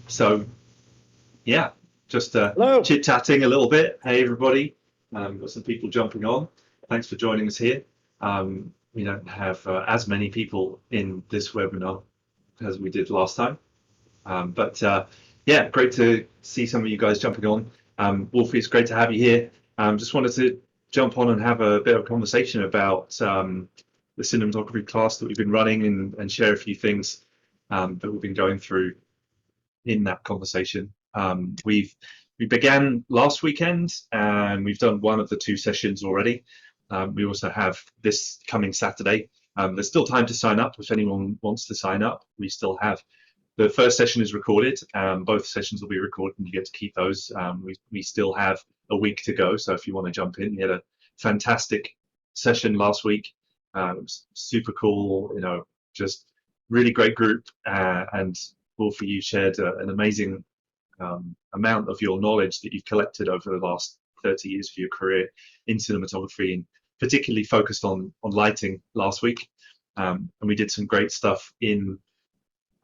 So yeah, just Hello. chit-chatting a little bit. Hey everybody, got some people jumping on. Thanks for joining us here. We don't have as many people in this webinar as we did last time, but yeah, great to see some of you guys jumping on. Wolfie, it's great to have you here. Just wanted to jump on and have a bit of a conversation about the cinematography class that we've been running and share a few things that we've been going through in that conversation. We began last weekend and we've done one of the two sessions already. We also have this coming Saturday. There's still time to sign up if anyone wants to sign up. We still have the first session is recorded. Both sessions will be recorded and you get to keep those. We still have a week to go, so if you want to jump in, we had a fantastic session last week. It was super cool, just really great group, and Wolfie, you shared an amazing amount of your knowledge that you've collected over the last 30 years of your career in cinematography, and particularly focused on lighting last week. And we did some great stuff in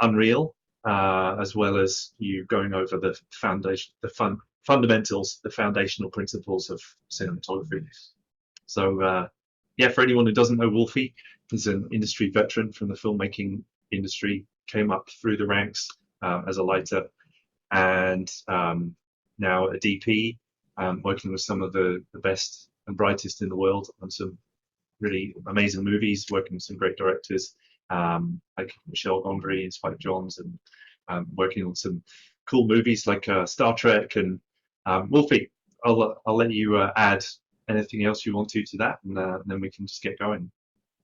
Unreal, as well as you going over the foundation, fundamentals, the foundational principles of cinematography. So yeah, for anyone who doesn't know Wolfie, he's an industry veteran from the filmmaking industry, came up through the ranks as a lighter, and now a DP, working with some of the best and brightest in the world on some really amazing movies, working with some great directors like Michel Gondry and Spike Jonze, and working on some cool movies like Star Trek. And Wolfie, I'll let you add anything else you want to that, and then we can just get going.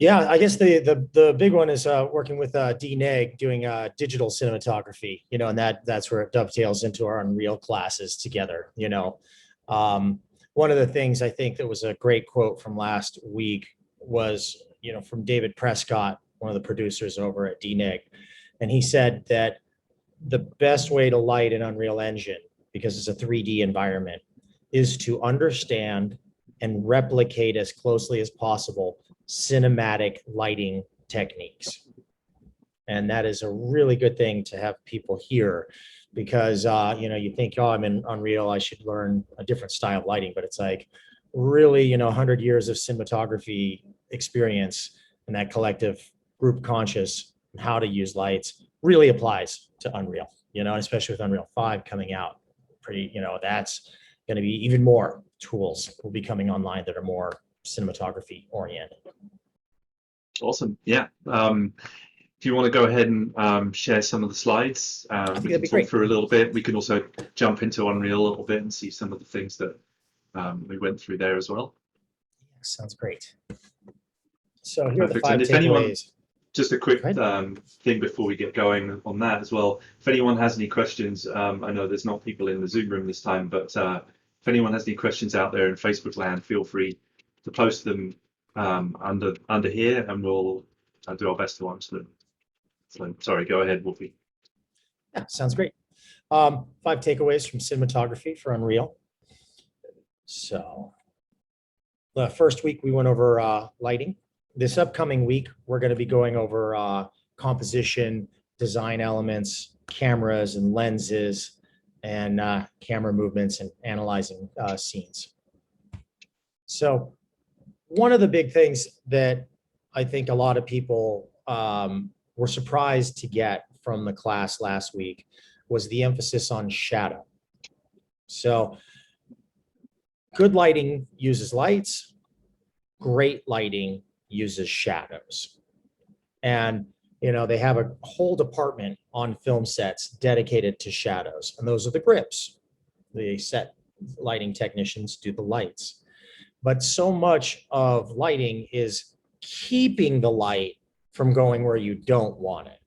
Yeah, I guess the big one is working with DNEG doing digital cinematography, and that's where it dovetails into our Unreal classes together. One of the things I think that was a great quote from last week was, from David Prescott, one of the producers over at DNEG, and he said that the best way to light an Unreal Engine, because it's a 3D environment, is to understand and replicate as closely as possible cinematic lighting techniques. And that is a really good thing to have people hear, because you think, oh, I'm in Unreal, I should learn a different style of lighting, but it's like really 100 years of cinematography experience and that collective group conscious and how to use lights really applies to Unreal, especially with Unreal 5 coming out. That's going to be even more tools will be coming online that are more cinematography oriented. Awesome. Yeah. If you want to go ahead and share some of the slides, I think we that'd can be talk great. through a little bit. We can also jump into Unreal a little bit and see some of the things that we went through there as well. Sounds great. So here are the Perfect. five And if anyone, takeaways. just a quick thing before we get going on that as well. If anyone has any questions, I know there's not people in the Zoom room this time, but if anyone has any questions out there in Facebook land, feel free to post them under here, and we'll do our best to answer them. So sorry, go ahead, Wolfie. Yeah, sounds great. 5 takeaways from cinematography for Unreal. So the first week we went over lighting. This upcoming week, we're going to be going over composition, design elements, cameras and lenses, and camera movements, and analyzing scenes. So one of the big things that I think a lot of people were surprised to get from the class last week was the emphasis on shadow. So good lighting uses lights, great lighting uses shadows. And they have a whole department on film sets dedicated to shadows, and those are the grips. The set lighting technicians do the lights. But so much of lighting is keeping the light from going where you don't want it.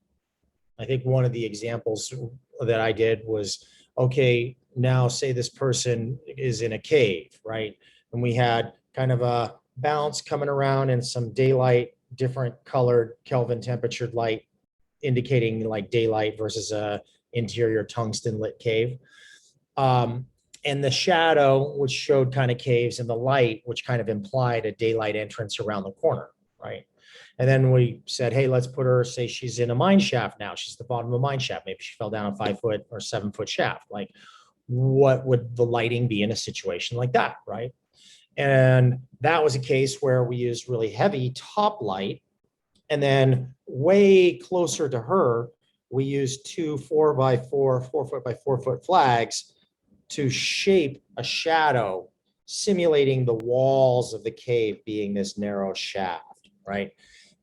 I think one of the examples that I did was, okay, now say this person is in a cave, right? And we had kind of a bounce coming around and some daylight, different colored Kelvin temperatured light, indicating like daylight versus a interior tungsten lit cave. And the shadow, which showed kind of caves, and the light, which kind of implied a daylight entrance around the corner, right? And then we said, hey, let's put her, say she's in a mine shaft now. She's at the bottom of a mine shaft. Maybe she fell down a 5-foot or 7-foot shaft. Like, what would the lighting be in a situation like that, right? And that was a case where we used really heavy top light. And then way closer to her, we used 2 4x4, 4-foot by 4-foot flags to shape a shadow, simulating the walls of the cave being this narrow shaft, right?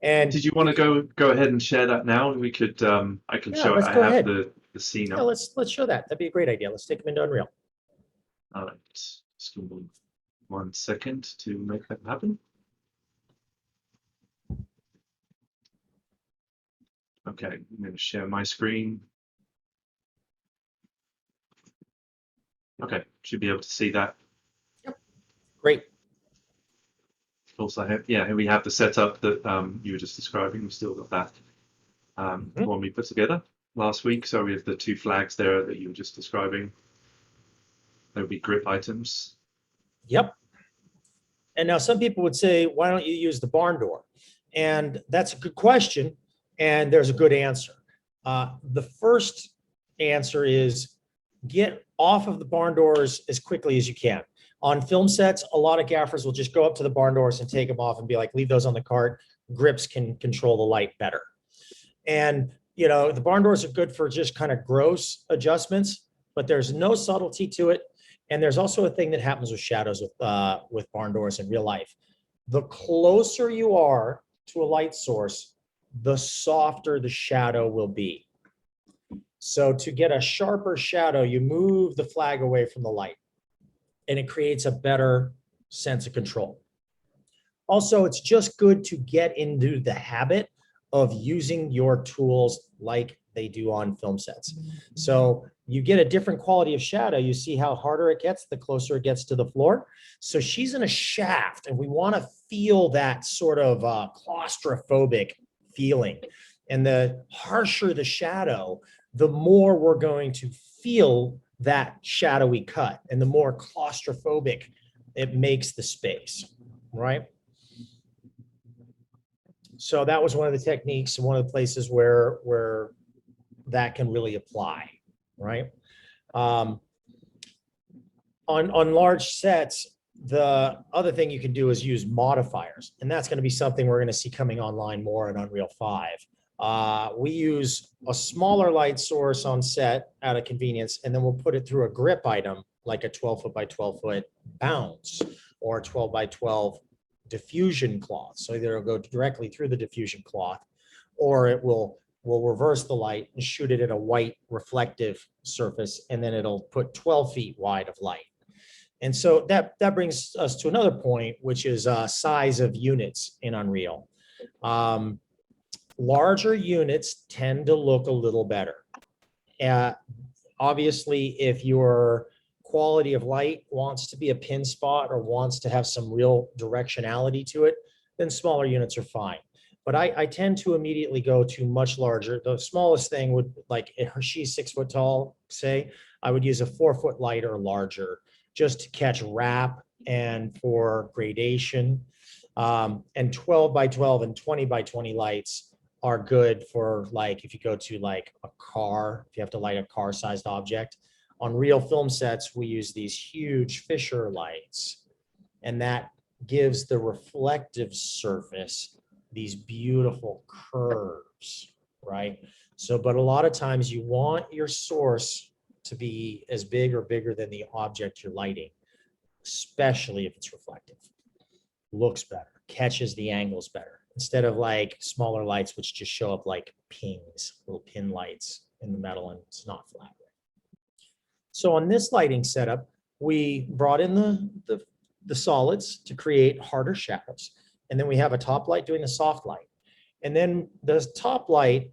And Did you want to go ahead and share that now? We could I can yeah, show it. let's I go have ahead. the scene Yeah, up. let's show that. That'd be a great idea. Let's take them into Unreal. All right, just give me 1 second to make that happen. Okay, I'm going to share my screen. Okay, should be able to see that. Great. Also, here we have the setup that you were just describing. We've still got that the one we put together last week. So we have the 2 flags there that you were just describing. There would be grip items. Yep. And now some people would say, why don't you use the barn door? And that's a good question. And there's a good answer. The first answer is get off of the barn doors as quickly as you can. On film sets, a lot of gaffers will just go up to the barn doors and take them off and be like, leave those on the cart. Grips can control the light better. And, you know, the barn doors are good for just kind of gross adjustments, but there's no subtlety to it. And there's also a thing that happens with shadows with barn doors in real life. The closer you are to a light source, the softer the shadow will be. So to get a sharper shadow, you move the flag away from the light, and it creates a better sense of control. Also, it's just good to get into the habit of using your tools like they do on film sets. So you get a different quality of shadow. You see how harder it gets the closer it gets to the floor. So she's in a shaft, and we want to feel that sort of claustrophobic feeling. And the harsher the shadow, the more we're going to feel that shadowy cut, and the more claustrophobic it makes the space, right? So that was one of the techniques, one of the places where that can really apply, right? On large sets, the other thing you can do is use modifiers, and that's going to be something we're going to see coming online more in Unreal 5. We use a smaller light source on set out of convenience, and then we'll put it through a grip item like a 12-foot by 12-foot bounce or a 12 by 12 diffusion cloth. So either it'll go directly through the diffusion cloth, or it will reverse the light and shoot it at a white reflective surface, and then it'll put 12 feet wide of light. And so that brings us to another point, which is size of units in Unreal. Larger units tend to look a little better. Obviously, if your quality of light wants to be a pin spot or wants to have some real directionality to it, then smaller units are fine. But I tend to immediately go to much larger. The smallest thing would, like if she's 6 foot tall, say, I would use a 4-foot light or larger just to catch wrap and for gradation. And 12 by 12 and 20 by 20 lights are good for, like, if you go to like a car, if you have to light a car sized object. On real film sets, we use these huge Fisher lights, and that gives the reflective surface these beautiful curves, right? So, but a lot of times you want your source to be as big or bigger than the object you're lighting, especially if it's reflective. Looks better, catches the angles better, instead of like smaller lights, which just show up like pings, little pin lights in the metal, and it's not flat. So on this lighting setup, we brought in the solids to create harder shadows. And then we have a top light doing the soft light. And then the top light,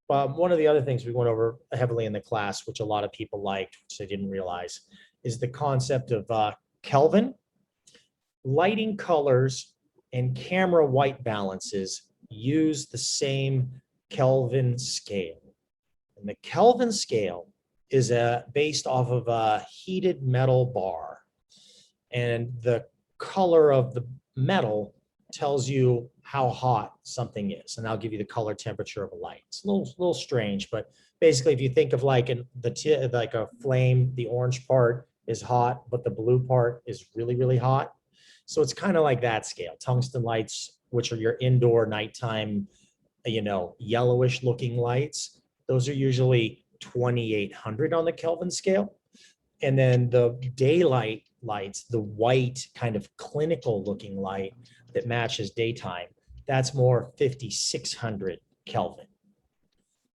one of the other things we went over heavily in the class, which a lot of people liked, which they didn't realize, is the concept of Kelvin. Lighting colors and camera white balances use the same Kelvin scale. And the Kelvin scale is based off of a heated metal bar. And the color of the metal tells you how hot something is, and I'll give you the color temperature of a light. It's a little strange, but basically, if you think of like like a flame, the orange part is hot, but the blue part is really hot. So it's kind of like that scale. Tungsten lights, which are your indoor nighttime, yellowish looking lights, those are usually 2800 on the Kelvin scale. And then the daylight lights, the white kind of clinical looking light that matches daytime, that's more 5600 Kelvin.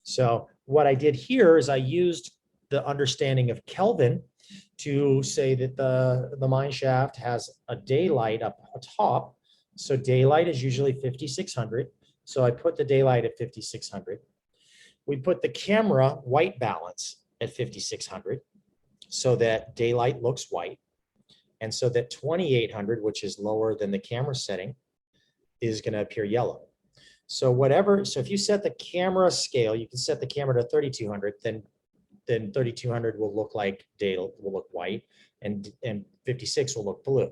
So what I did here is I used the understanding of Kelvin to say that the mine shaft has a daylight up top. So daylight is usually 5600. So I put the daylight at 5600. We put the camera white balance at 5600 so that daylight looks white. And so that 2800, which is lower than the camera setting, is going to appear yellow. So if you set the camera scale, you can set the camera to 3200, then 3200 will look like will look white, and 56 will look blue.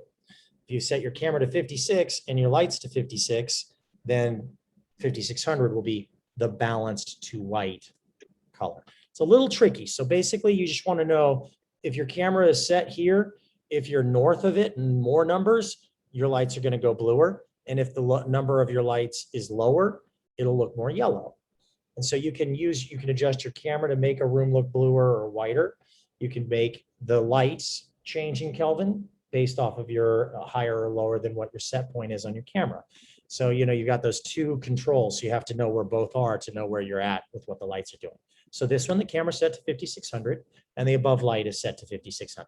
If you set your camera to 56 and your lights to 56, then 5600 will be the balanced to white color. It's a little tricky. So basically, you just want to know if your camera is set here, if you're north of it and more numbers, your lights are going to go bluer. And if the number of your lights is lower, it'll look more yellow. And so you can adjust your camera to make a room look bluer or whiter. You can make the lights change in Kelvin based off of your higher or lower than what your set point is on your camera. So, you've got those two controls. So you have to know where both are to know where you're at with what the lights are doing. So this one, the camera's set to 5600 and the above light is set to 5600.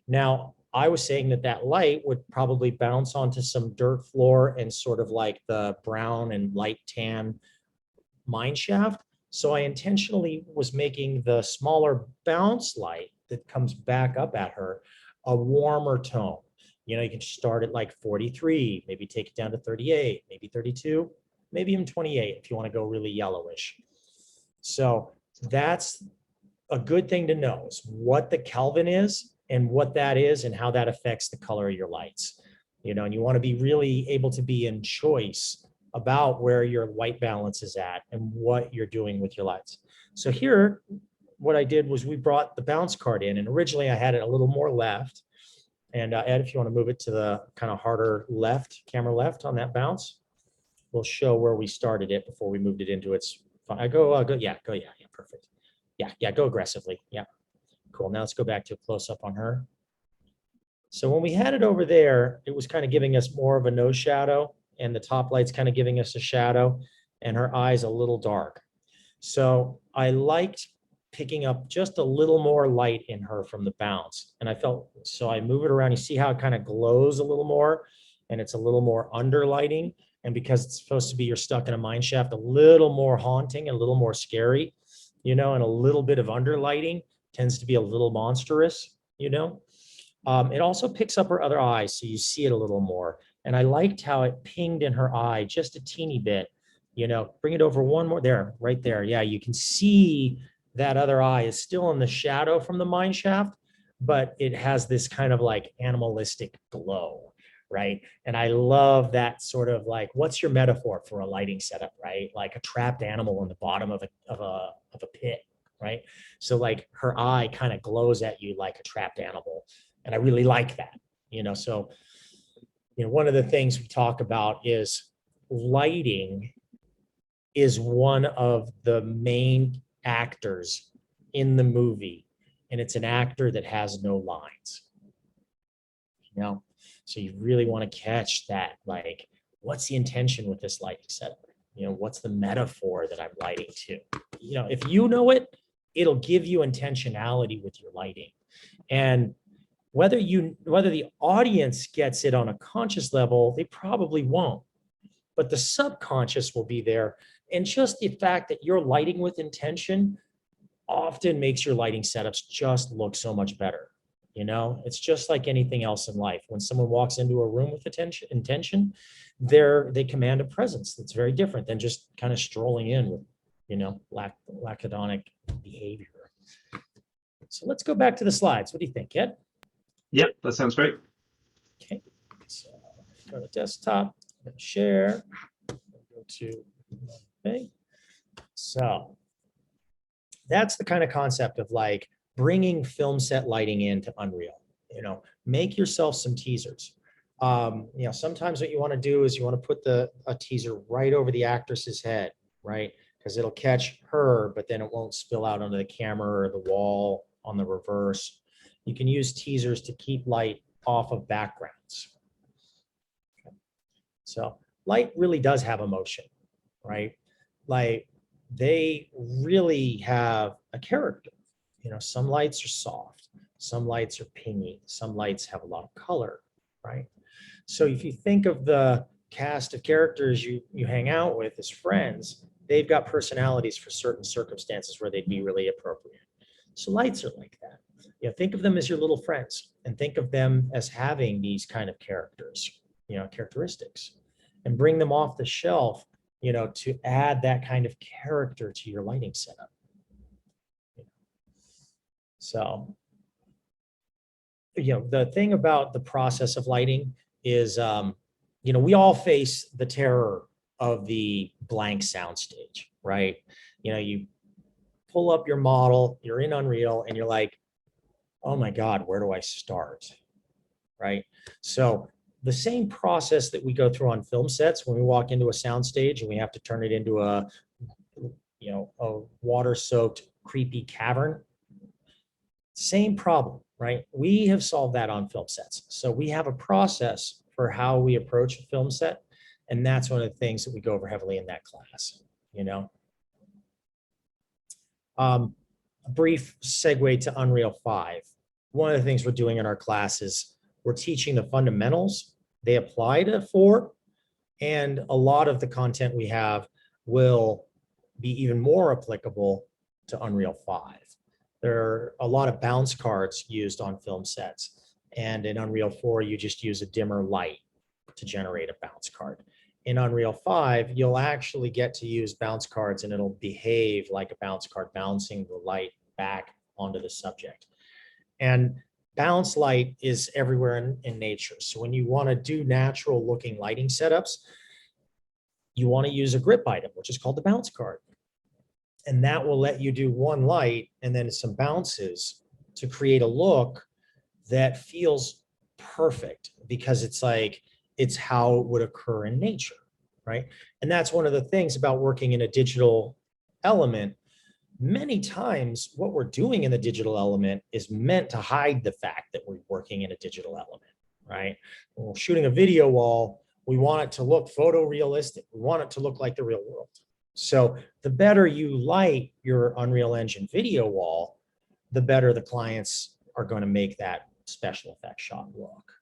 Now, I was saying that light would probably bounce onto some dirt floor and sort of like the brown and light tan mine shaft. So I intentionally was making the smaller bounce light that comes back up at her a warmer tone. You can start at like 43, maybe take it down to 38, maybe 32, maybe even 28 if you want to go really yellowish. So that's a good thing to know, is what the Kelvin is and what that is and how that affects the color of your lights. And you want to be really able to be in choice about where your white balance is at and what you're doing with your lights. So here, what I did was we brought the bounce card in, and originally I had it a little more left. And Ed, if you want to move it to the kind of harder left, camera left on that bounce, we'll show where we started it before we moved it into its. Go, yeah, perfect. Yeah, go aggressively. Yeah, cool. Now let's go back to a close up on her. So when we had it over there, it was kind of giving us more of a nose shadow, and the top light's kind of giving us a shadow, and her eye's a little dark. So I liked picking up just a little more light in her from the bounce. And so I move it around. You see how it kind of glows a little more, and it's a little more under lighting. And because it's supposed to be, you're stuck in a mine shaft, a little more haunting, a little more scary, and a little bit of under lighting tends to be a little monstrous, It also picks up her other eye, so you see it a little more. And I liked how it pinged in her eye just a teeny bit. Bring it over one more. There, right there. Yeah, you can see that other eye is still in the shadow from the mine shaft, but it has this kind of like animalistic glow, right? And I love that sort of like, what's your metaphor for a lighting setup, right? Like a trapped animal in the bottom of a pit, right? So like her eye kind of glows at you like a trapped animal. And I really like that, so, one of the things we talk about is lighting is one of the main actors in the movie, and it's an actor that has no lines, so you really want to catch that, like, what's the intention with this lighting setup? What's the metaphor that I'm lighting to? If you know it, it'll give you intentionality with your lighting. And whether the audience gets it on a conscious level, they probably won't, but the subconscious will be there. And just the fact that you're lighting with intention often makes your lighting setups just look so much better. It's just like anything else in life. When someone walks into a room with intention, they command a presence that's very different than just kind of strolling in with, lacedonic behavior. So let's go back to the slides. What do you think, Ed? Yep, that sounds great. Okay, so go to desktop. Share. Go to okay. So that's the kind of concept of like bringing film set lighting into Unreal. Make yourself some teasers. Sometimes what you want to do is you want to put a teaser right over the actress's head, right? Because it'll catch her, but then it won't spill out onto the camera or the wall on the reverse. You can use teasers to keep light off of backgrounds. So light really does have emotion, right? Like they really have a character. Some lights are soft, some lights are pingy, some lights have a lot of color, right? So if you think of the cast of characters you hang out with as friends, they've got personalities for certain circumstances where they'd be really appropriate. So lights are like that. Think of them as your little friends and think of them as having these kind of characters, characteristics, and bring them off the shelf, to add that kind of character to your lighting setup. So, the thing about the process of lighting is, we all face the terror of the blank soundstage, right? You pull up your model, you're in Unreal, and you're like, oh my God, where do I start? Right? So the same process that we go through on film sets when we walk into a soundstage and we have to turn it into a water-soaked, creepy cavern. Same problem, right? We have solved that on film sets. So we have a process for how we approach a film set. And that's one of the things that we go over heavily in that class, A brief segue to Unreal 5. One of the things we're doing in our class is we're teaching the fundamentals. They apply to 4, and a lot of the content we have will be even more applicable to Unreal 5. There are a lot of bounce cards used on film sets, and in Unreal 4, you just use a dimmer light to generate a bounce card. In Unreal 5, you'll actually get to use bounce cards and it'll behave like a bounce card, bouncing the light back onto the subject. And bounce light is everywhere in nature. So when you want to do natural looking lighting setups, you want to use a grip item, which is called the bounce card. And that will let you do one light and then some bounces to create a look that feels perfect because it's how it would occur in nature, right? And that's one of the things about working in a digital element. Many times what we're doing in the digital element is meant to hide the fact that we're working in a digital element, right? When we're shooting a video wall, we want it to look photorealistic. We want it to look like the real world. So the better you light your Unreal Engine video wall, the better the clients are going to make that special effects shot look.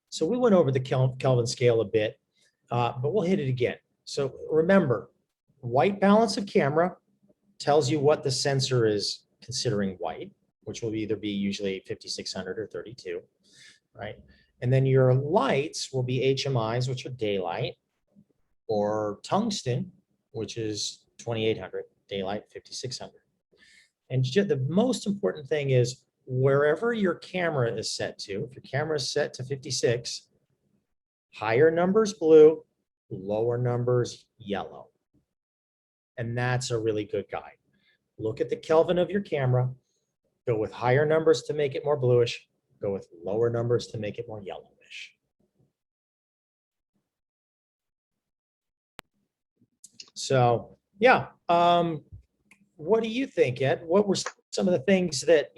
So we went over the Kelvin scale a bit, but we'll hit it again. So remember, white balance of camera tells you what the sensor is considering white, which will either be usually 5600 or 32, right? And then your lights will be HMIs, which are daylight, or tungsten, which is 2800, daylight 5600. And the most important thing is wherever your camera is set to, if your camera is set to 56, higher numbers blue, lower numbers yellow. And that's a really good guide. Look at the Kelvin of your camera, go with higher numbers to make it more bluish, go with lower numbers to make it more yellowish. So yeah, what do you think, Ed? What were some of the things that,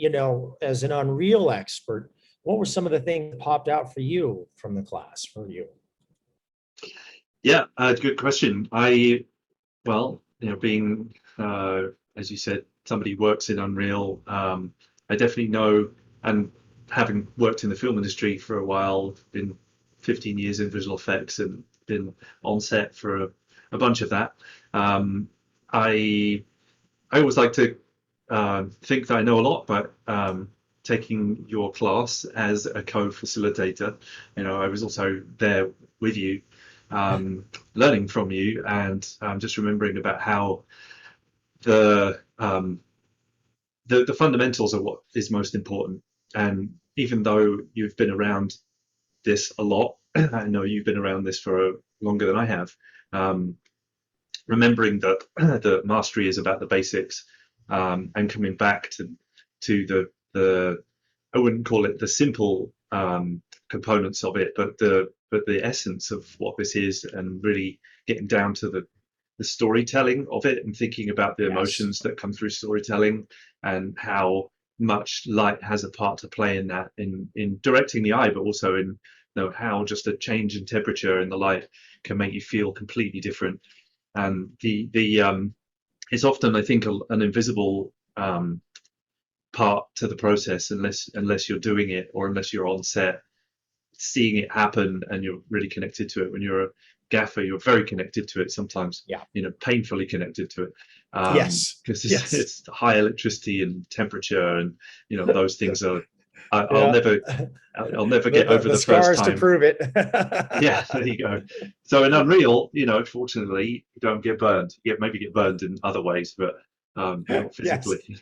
as an Unreal expert, what were some of the things that popped out for you from the class for you? Yeah, good question. Being, as you said, somebody who works in Unreal, I definitely know, and having worked in the film industry for a while, been 15 years in visual effects and been on set for a bunch of that. I always like to think that I know a lot, but taking your class as a co-facilitator, I was also there with you, learning from you, and just remembering about how the fundamentals are what is most important. And even though you've been around this a lot. I know you've been around this for longer than I have. Um, Remembering that the mastery is about the basics, and coming back to the I wouldn't call it the simple components of it, but the essence of what this is, and really getting down to the storytelling of it, and thinking about the Yes. emotions that come through storytelling, and how much light has a part to play in that, in directing the eye, but also in, how just a change in temperature in the light can make you feel completely different. And the it's often, I think, an invisible part to the process, unless you're doing it, or unless you're on set seeing it happen and you're really connected to it. When you're a gaffer, you're very connected to it, sometimes, Yeah. painfully connected to it, Yes. because Yes. it's high electricity and temperature, and those things are, I'll Yeah. never, I'll never get over The the first scars to time. prove it. Yeah, there you go. So in Unreal, fortunately, you don't get burned. You maybe get burned in other ways, but not Yes. physically.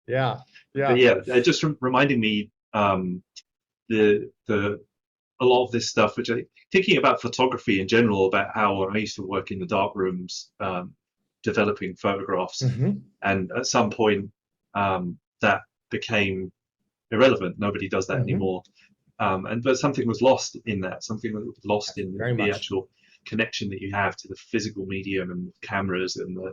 Yeah. But Yeah. yeah, it just reminding me, the a lot of this stuff, which thinking about photography in general, about how I used to work in the dark rooms, developing photographs, Hmm. and at some point, that became irrelevant. Nobody does that Hmm. anymore. But something was lost in that. Something was lost in Very the much. actual connection that you have to the physical medium, and cameras, and the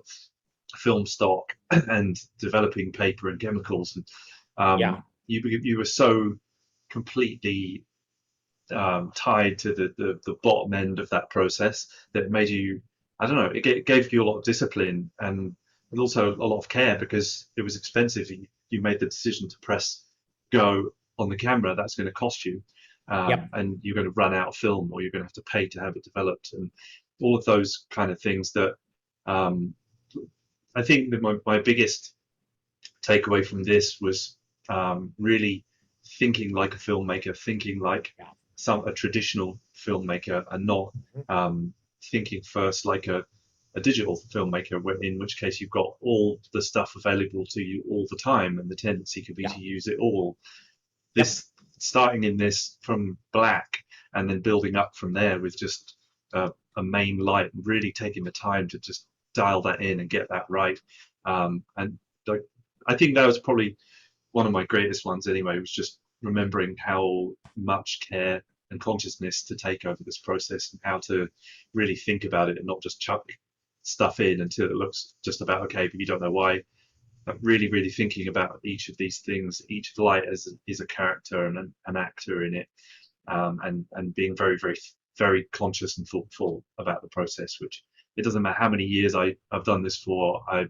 film stock, and developing paper and chemicals. And Yeah. you were so completely tied to the bottom end of that process, that made you, I don't know, it gave you a lot of discipline, and also a lot of care, because it was expensive. You made the decision to press go on the camera. That's going to cost you, Yep. and you're going to run out of film, or you're going to have to pay to have it developed, and all of those kind of things that, um, I think that my biggest takeaway from this was, really thinking like a filmmaker, thinking like Yeah. a traditional filmmaker, and not, Mhm. um, thinking first like a digital filmmaker, in which case you've got all the stuff available to you all the time, and the tendency could be Yeah. to use it all. Yep. This, starting in this from black, and then building up from there with just a main light, really taking the time to just dial that in and get that right. And like, I think that was probably one of my greatest ones anyway, was just remembering how much care and consciousness to take over this process, and how to really think about it, and not just chuck stuff in until it looks just about okay, but you don't know why. But really, really thinking about each of these things, each light is a character and an actor in it, and being very, very, very conscious and thoughtful about the process. Which, it doesn't matter how many years I've done this for. I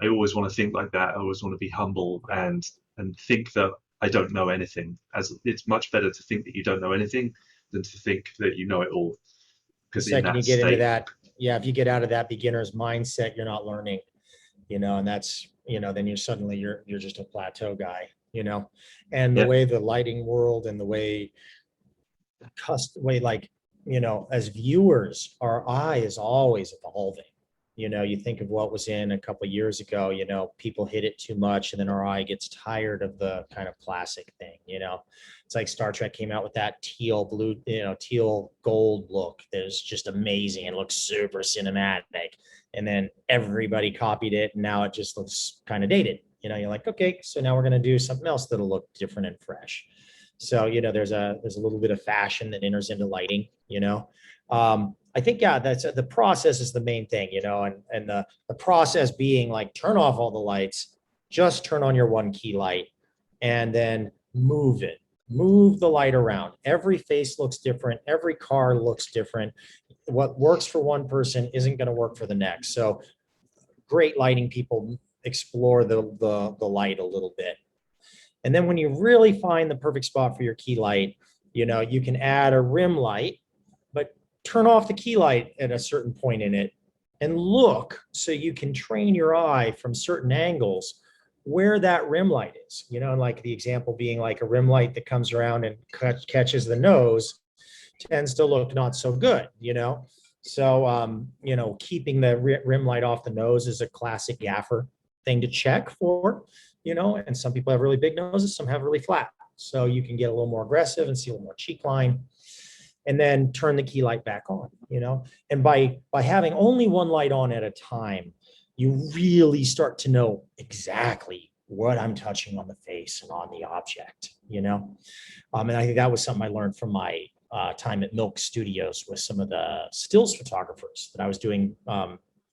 always want to think like that. I always want to be humble, Yeah. and think that I don't know anything. As it's much better to think that you don't know anything than to think that you know it all. The Because in second that you get into state, that, yeah, if you get out of that beginner's mindset, you're not learning, and that's, then you're just a plateau guy, and the yeah, way the lighting world and the way way, like, as viewers, our eye is always evolving. You think of what was in a couple of years ago, people hit it too much, and then our eye gets tired of the kind of classic thing. It's like Star Trek came out with that teal blue, teal gold look that is just amazing and looks super cinematic. And then everybody copied it, and now it just looks kind of dated. You're like, okay, so now we're going to do something else that'll look different and fresh. So, there's a little bit of fashion that enters into lighting. I think, yeah, that's the process is the main thing, and the process being like, turn off all the lights, just turn on your one key light, and then move the light around. Every face looks different. Every car looks different. What works for one person isn't going to work for the next. So great lighting people explore the light a little bit. And then when you really find the perfect spot for your key light, you can add a rim light, but turn off the key light at a certain point in it and look so you can train your eye from certain angles where that rim light is. And like the example being like a rim light that comes around and catches the nose tends to look not so good. So, keeping the rim light off the nose is a classic gaffer thing to check for, and some people have really big noses, some have really flat. So you can get a little more aggressive and see a little more cheek line. and then turn the key light back on, and by having only one light on at a time, you really start to know exactly what I'm touching on the face and on the object, and I think that was something I learned from my time at Milk Studios with some of the stills photographers that I was doing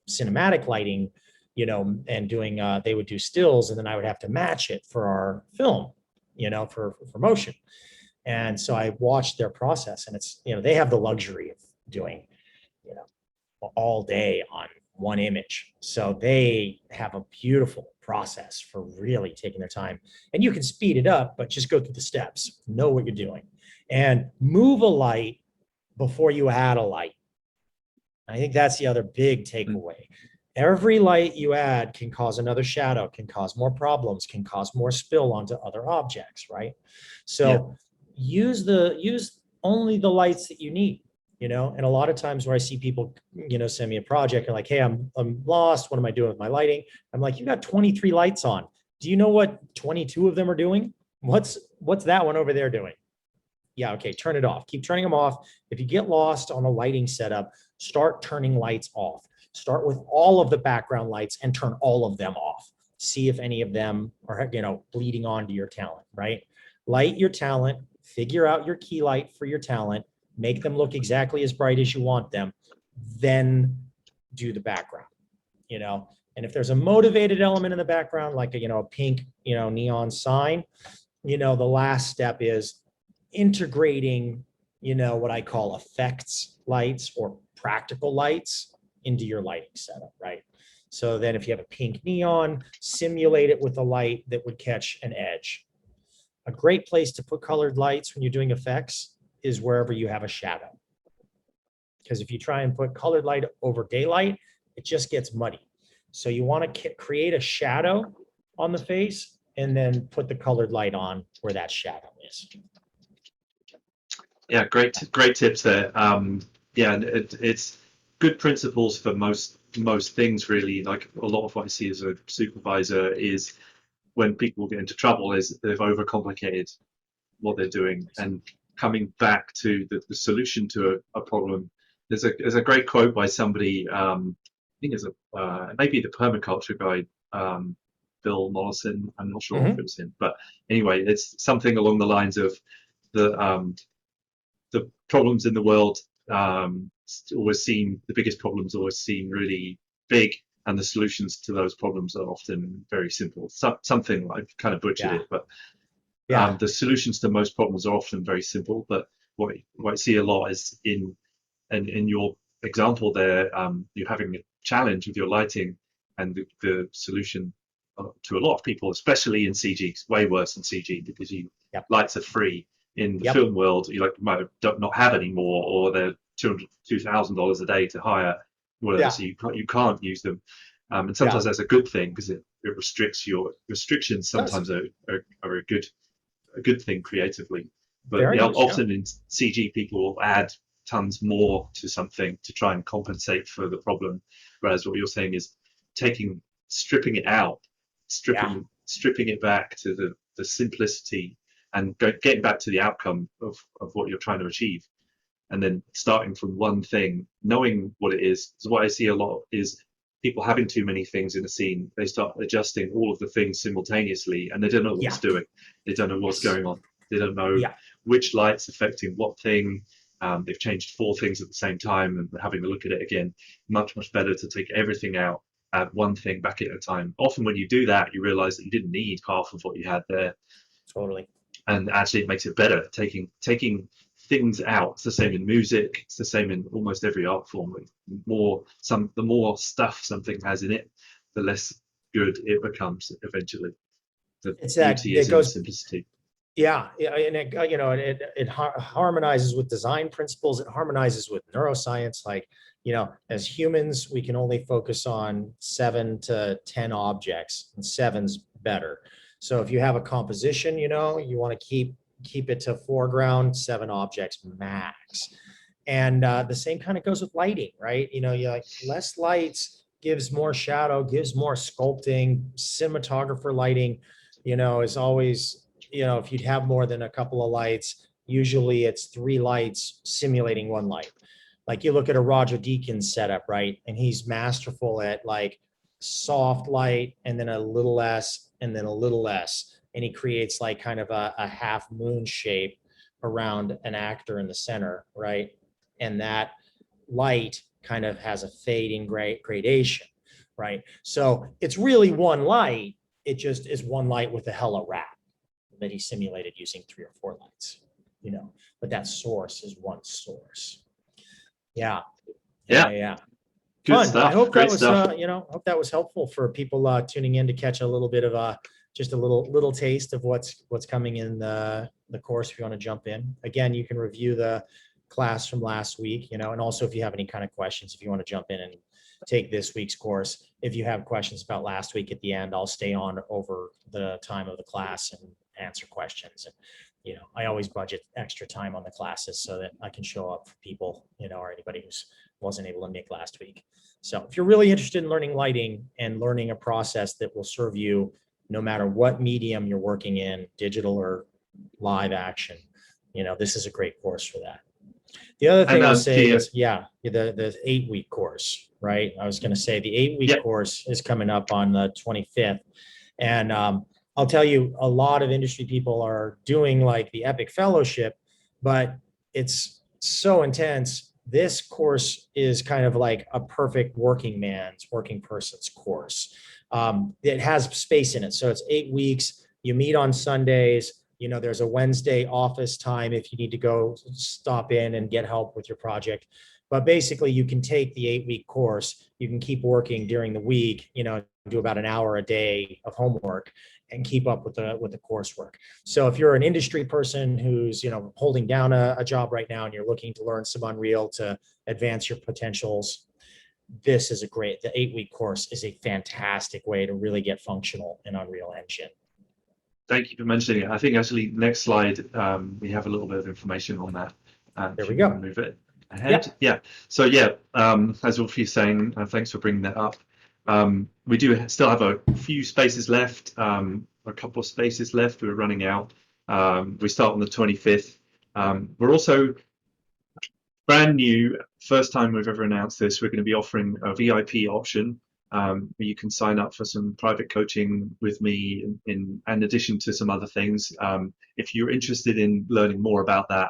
cinematic lighting, and doing, they would do stills and then I would have to match it for our film, for motion. And so I watched their process, and it's, they have the luxury of doing, all day on one image. So they have a beautiful process for really taking their time, and you can speed it up, but just go through the steps, know what you're doing, and move a light before you add a light. I think that's the other big takeaway. Every light you add can cause another shadow, can cause more problems, can cause more spill onto other objects, right? So use only the lights that you need, and a lot of times where I see people, send me a project and like, hey, I'm lost. What am I doing with my lighting? I'm like, you got 23 lights on. Do you know what 22 of them are doing? What's that one over there doing? Yeah, okay, turn it off. Keep turning them off. If you get lost on a lighting setup, start turning lights off. Start with all of the background lights and turn all of them off. See if any of them are, bleeding onto your talent, right? Light your talent, figure out your key light for your talent, make them look exactly as bright as you want them, then do the background, and if there's a motivated element in the background, like a pink, neon sign, the last step is integrating, what I call effects lights or practical lights into your lighting setup, right? So then if you have a pink neon, simulate it with a light that would catch an edge. A great place to put colored lights when you're doing effects is wherever you have a shadow. Because if you try and put colored light over daylight, it just gets muddy. So you want to create a shadow on the face and then put the colored light on where that shadow is. Yeah, great tips there. Yeah, it's good principles for most things, really. Like a lot of what I see as a supervisor is when people get into trouble is they've overcomplicated what they're doing, and coming back to the solution to a problem. There's a great quote by somebody, I think it's maybe the permaculture guy, Bill Mollison. I'm not sure if it was him, but anyway, it's something along the lines of the problems in the world the biggest problems always seem really big, and the solutions to those problems are often very simple. Something, I've kind of butchered it, but the solutions to most problems are often very simple. But what I see a lot is in your example there, you're having a challenge with your lighting, and the solution to a lot of people, especially in CG, it's way worse in CG because lights are free. In the film world, you might not have any more, or they're $2,000 a day to hire, whatever. So you can't use them, and sometimes that's a good thing because it restricts your restrictions. Sometimes are a good thing creatively, but often in CG people will add tons more to something to try and compensate for the problem. Whereas what you're saying is stripping it out, stripping it back to the simplicity, and getting back to the outcome of what you're trying to achieve, and then starting from one thing, knowing what it is. So what I see a lot is people having too many things in a scene. They start adjusting all of the things simultaneously, and they don't know what it's doing. They don't know what's going on. They don't know which light's affecting what thing. They've changed 4 things at the same time, and having a look at it again. Much better to take everything out, add one thing back at a time. Often when you do that, you realize that you didn't need half of what you had there. Totally. And actually it makes it better, taking things out. It's the same in music, it's the same in almost every art form. The more stuff something has in it, the less good it becomes eventually. The beauty is in the simplicity. And it harmonizes with design principles. It harmonizes with neuroscience. Like, as humans, we can only focus on 7 to 10 objects, and 7's better. So if you have a composition, you want to keep it to foreground, 7 objects max. And the same kind of goes with lighting, right? You're like, less lights gives more shadow, gives more sculpting. Cinematographer lighting, is always, if you'd have more than a couple of lights, usually it's 3 lights simulating 1 light. Like you look at a Roger Deakins setup, right? And he's masterful at like soft light and then a little less and then a little less. And he creates like kind of a half moon shape around an actor in the center, right? And that light kind of has a fading gradation, right? So it's really 1 light. It just is 1 light with a hella wrap that he simulated using 3 or 4 lights, but that source is 1 source. Yeah. Good Fun. stuff. I hope Great that was, stuff. hope that was helpful for people tuning in to catch a little bit of just a little taste of what's coming in the course. If you want to jump in, again, you can review the class from last week, and also if you have any kind of questions, if you want to jump in and take this week's course, if you have questions about last week at the end, I'll stay on over the time of the class and answer questions. And I always budget extra time on the classes so that I can show up for people, or anybody who's wasn't able to make last week. So if you're really interested in learning lighting and learning a process that will serve you no matter what medium you're working in, digital or live action, this is a great course for that. The other thing I'll say is, the 8-week course, right? I was going to say the 8-week course is coming up on the 25th. And I'll tell you, a lot of industry people are doing like the Epic Fellowship, but it's so intense. This course is kind of like a perfect working person's course. It has space in it. So it's 8 weeks. You meet on Sundays. There's a Wednesday office time if you need to go stop in and get help with your project. But basically, you can take the 8-week course. You can keep working during the week, do about an hour a day of homework and keep up with the coursework. So if you're an industry person who's, holding down a job right now and you're looking to learn some Unreal to advance your potentials, this is the 8-week course is a fantastic way to really get functional in Unreal Engine. Thank you for mentioning it. I think actually next slide, we have a little bit of information on that. There we go. Move it ahead. Yeah. So as Wolfie's saying, thanks for bringing that up. We do still have a few spaces left, a couple of spaces left. We're running out. We start on the 25th. We're also brand new, first time we've ever announced this. We're going to be offering a VIP option. Where you can sign up for some private coaching with me in addition to some other things. If you're interested in learning more about that,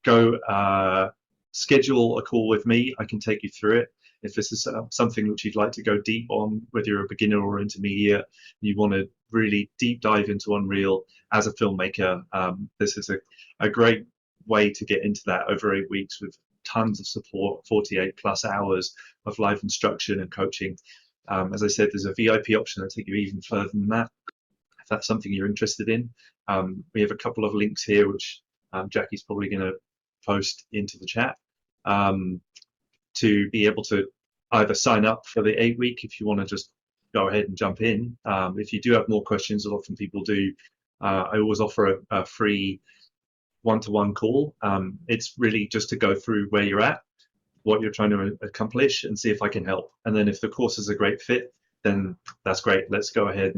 go schedule a call with me. I can take you through it. If this is something which you'd like to go deep on, whether you're a beginner or intermediate, you want to really deep dive into Unreal as a filmmaker, this is a great way to get into that over 8 weeks with tons of support, 48 plus hours of live instruction and coaching. As I said, there's a VIP option that'll take you even further than that, if that's something you're interested in. We have a couple of links here, which Jackie's probably going to post into the chat, to be able to either sign up for the 8-week if you want to just go ahead and jump in. If you do have more questions, often people do, I always offer a free one-to-one call. It's really just to go through where you're at, what you're trying to accomplish, and see if I can help. And then if the course is a great fit, then that's great. Let's go ahead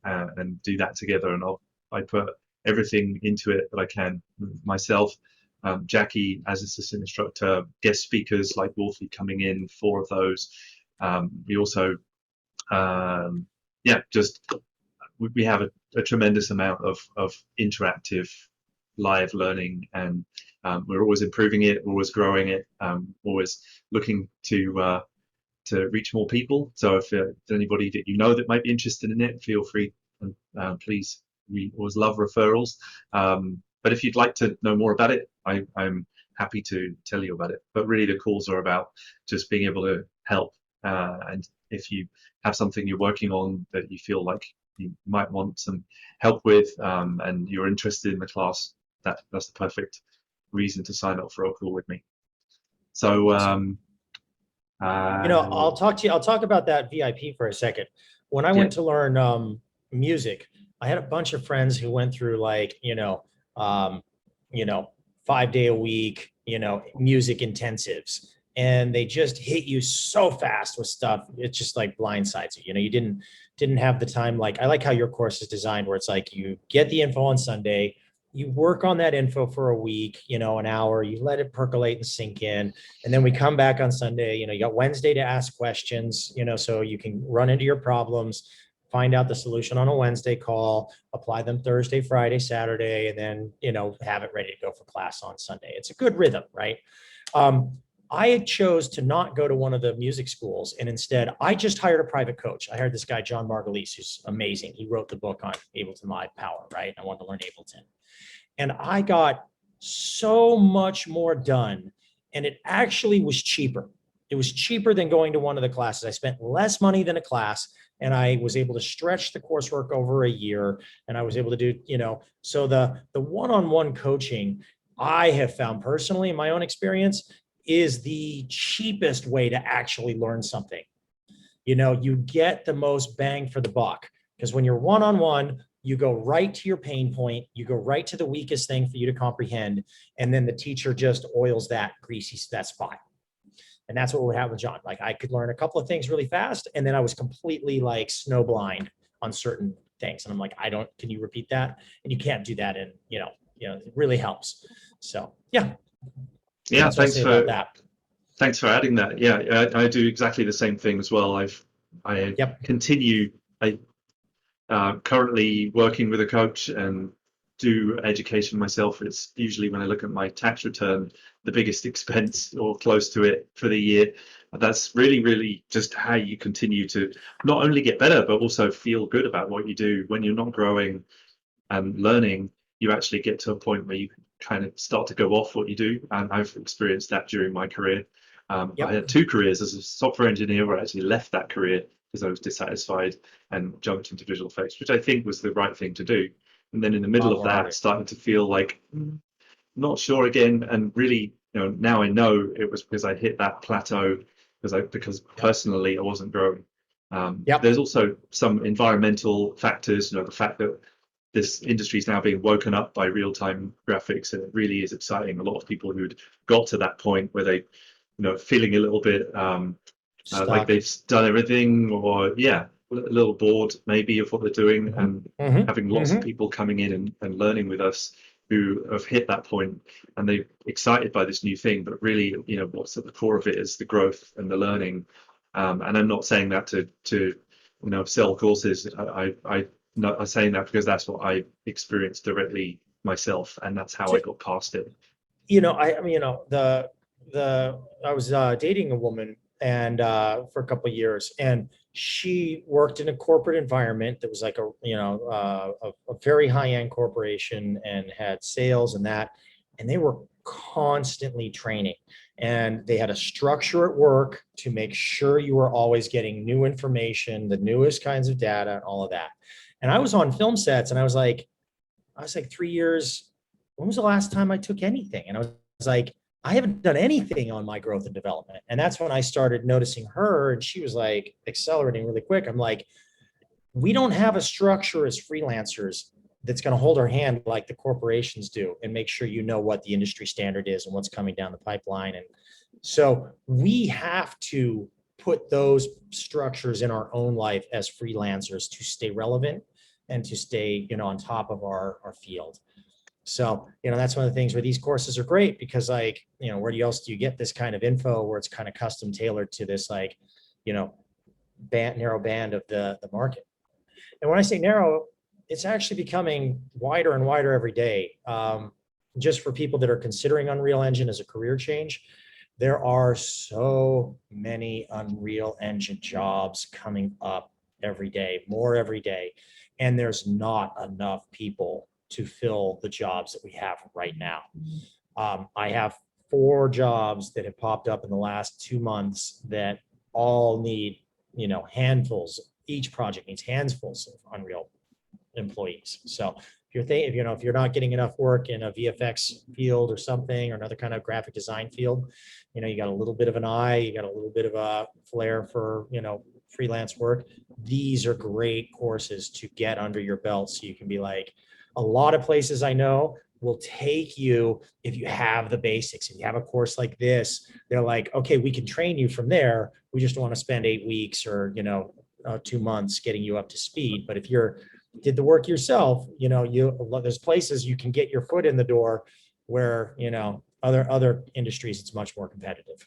and do that together. And I put everything into it that I can myself. Jackie as assistant instructor, guest speakers like Wolfie coming in, 4 of those. We also, we have a tremendous amount of interactive live learning, and we're always improving it, we're always growing it, always looking to reach more people. So if there's anybody that you know that might be interested in it, feel free, please. We always love referrals. But if you'd like to know more about it, I'm happy to tell you about it. But really the calls are about just being able to help. And if you have something you're working on that you feel like you might want some help with, and you're interested in the class, that's the perfect reason to sign up for a call with me. So I'll talk about that VIP for a second. When I went to learn music, I had a bunch of friends who went through like 5-day a week music intensives, and they just hit you so fast with stuff. It's just like blindsides you. You didn't have the time. Like, I like how your course is designed, where it's like you get the info on Sunday, you work on that info for a week, an hour, you let it percolate and sink in. And then we come back on Sunday, you got Wednesday to ask questions, so you can run into your problems, find out the solution on a Wednesday call, apply them Thursday, Friday, Saturday, and then, have it ready to go for class on Sunday. It's a good rhythm, right? I chose to not go to one of the music schools, and instead I just hired a private coach. I hired this guy, John Margulies, who's amazing. He wrote the book on Ableton Live Power, right? I wanted to learn Ableton. And I got so much more done, and it actually was cheaper. It was cheaper than going to one of the classes. I spent less money than a class, and I was able to stretch the coursework over a year, and I was able to do, so the one-on-one coaching I have found personally in my own experience is the cheapest way to actually learn something. You get the most bang for the buck, because when you're one-on-one, you go right to your pain point, you go right to the weakest thing for you to comprehend, and then the teacher just oils that greasy that spot. And that's what we have with John. Like, I could learn a couple of things really fast, and then I was completely like snowblind on certain things. And I'm like, can you repeat that? And you can't do that. And, it really helps. So yeah. Yeah, That's what I say about that. thanks for adding that. Yeah, I do exactly the same thing as well. I Yep. continue. I currently working with a coach and do education myself. It's usually, when I look at my tax return, the biggest expense or close to it for the year. That's really, really just how you continue to not only get better, but also feel good about what you do. When you're not growing and learning, you actually get to a point where you kind of start to go off what you do. And I've experienced that during my career. I Yep. had two careers. As a software engineer, where I actually left that career because I was dissatisfied and jumped into visual effects, which I think was the right thing to do. And then in the A middle lot of more that, harder. starting to feel like not sure again, and really, now I know it was because I hit that plateau because Yep. personally I wasn't growing. Yep. There's also some environmental factors, the fact that this industry is now being woken up by real-time graphics, and it really is exciting. A lot of people who'd got to that point where they, feeling a little bit like Stuck. they've done everything, or yeah, a little bored maybe of what they're doing, Mm-hmm. and having Mm-hmm. lots of Mm-hmm. people coming in and learning with us who have hit that point, and they're excited by this new thing. But really, what's at the core of it is the growth and the learning. And I'm not saying that to sell courses. I'm saying that because that's what I experienced directly myself, and that's how I got past it. I mean, I was dating a woman and for a couple of years, and she worked in a corporate environment that was like a very high end corporation, and had sales and that, and they were constantly training, and they had a structure at work to make sure you were always getting new information, the newest kinds of data, and all of that. And I was on film sets, and I was like 3 years. When was the last time I took anything? And I was like, I haven't done anything on my growth and development. And that's when I started noticing her, and she was like accelerating really quick. I'm like, we don't have a structure as freelancers that's going to hold our hand like the corporations do and make sure you know what the industry standard is and what's coming down the pipeline. And so we have to put those structures in our own life as freelancers to stay relevant and to stay, on top of our field. So, that's one of the things where these courses are great, because like, where else do you get this kind of info where it's kind of custom tailored to this, like, you know, narrow band of the market. And when I say narrow, it's actually becoming wider and wider every day. Just for people that are considering Unreal Engine as a career change, there are so many Unreal Engine jobs coming up every day, more every day. And there's not enough people to fill the jobs that we have right now. I have 4 jobs that have popped up in the last 2 months that all need, handfuls. Each project needs handfuls of Unreal employees. So if you're not getting enough work in a VFX field or something, or another kind of graphic design field, you got a little bit of an eye, you got a little bit of a flair for, freelance work. These are great courses to get under your belt, so you can be like, a lot of places I know will take you if you have the basics. If you have a course like this, they're like, okay, we can train you from there. We just want to spend 8 weeks or 2 months getting you up to speed. But if you're did the work yourself, there's places you can get your foot in the door where, other industries, it's much more competitive.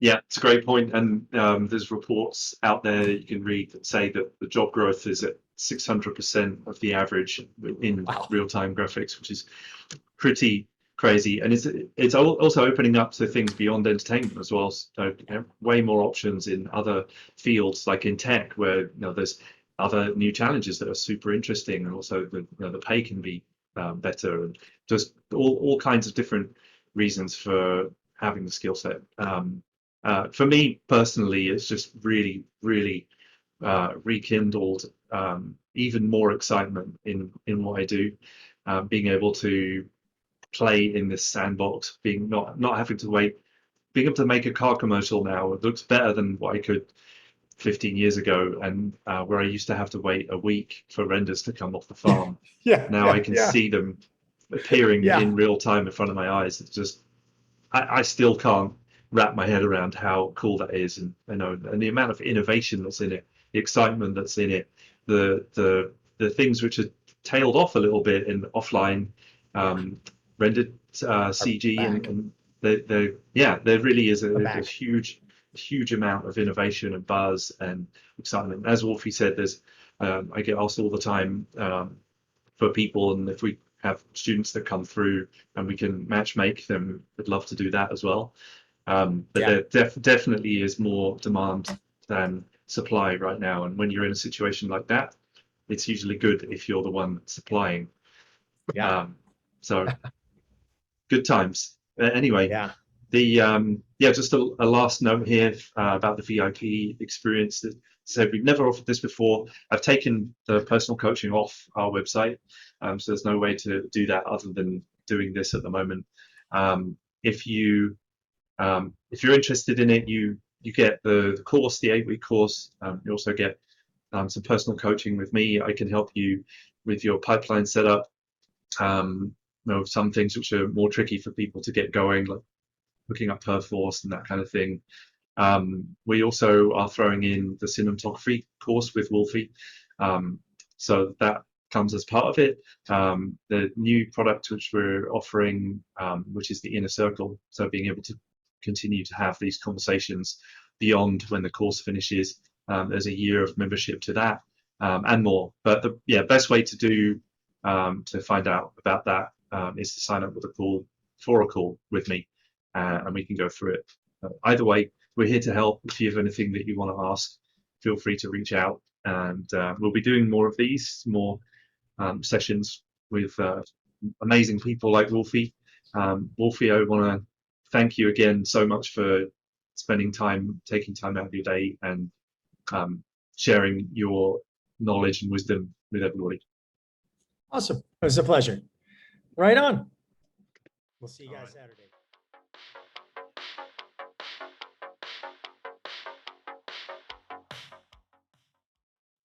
Yeah, it's a great point. And there's reports out there that you can read that say that the job growth is at 600% of the average in Wow. real-time graphics, which is pretty crazy. And it's also opening up to things beyond entertainment as well. So, way more options in other fields, like in tech, where there's other new challenges that are super interesting, and also the pay can be better, and just all kinds of different reasons for having the skill set. For me personally, it's just really, really rekindled even more excitement in what I do. Being able to play in this sandbox, being not having to wait, being able to make a car commercial now, it looks better than what I could 15 years ago, and where I used to have to wait a week for renders to come off the farm. Yeah, Now I yeah, can yeah, see them appearing yeah, in real time in front of my eyes. It's just I still can't wrap my head around how cool that is, and and the amount of innovation that's in it, the excitement that's in it, the things which are tailed off a little bit in offline yeah. rendered Are CG, back, and yeah, there really is are a back. huge amount of innovation and buzz and excitement. As Wolfie said, there's I get asked all the time for people, and if we have students that come through and we can match make them, I'd love to do that as well. But Yeah, there definitely is more demand than supply right now, and when you're in a situation like that, it's usually good if you're the one supplying. yeah, So good times. Anyway, yeah. the yeah, just a last note here about the VIP experience. That so we've never offered this before. I've taken the personal coaching off our website, so there's no way to do that other than doing this at the moment. Um, if you if you're interested in it, you get the course, the 8-week course. You also get some personal coaching with me. I can help you with your pipeline setup. Some things which are more tricky for people to get going, like looking up per force and that kind of thing. We also are throwing in the cinematography course with Wolfie, so that comes as part of it. The new product which we're offering, which is the inner circle, so being able to continue to have these conversations beyond when the course finishes. There's a year of membership to that, and more. But the best way to do to find out about that is to sign up with a call for a call with me, and we can go through it. Either way, we're here to help. If you have anything that you want to ask, feel free to reach out, and we'll be doing more of these, more sessions with amazing people like Wolfie. Wolfie, I want to thank you again so much for spending time, taking time out of your day, and sharing your knowledge and wisdom with everybody. Awesome. It was a pleasure. Right on. We'll see you All guys right. Saturday.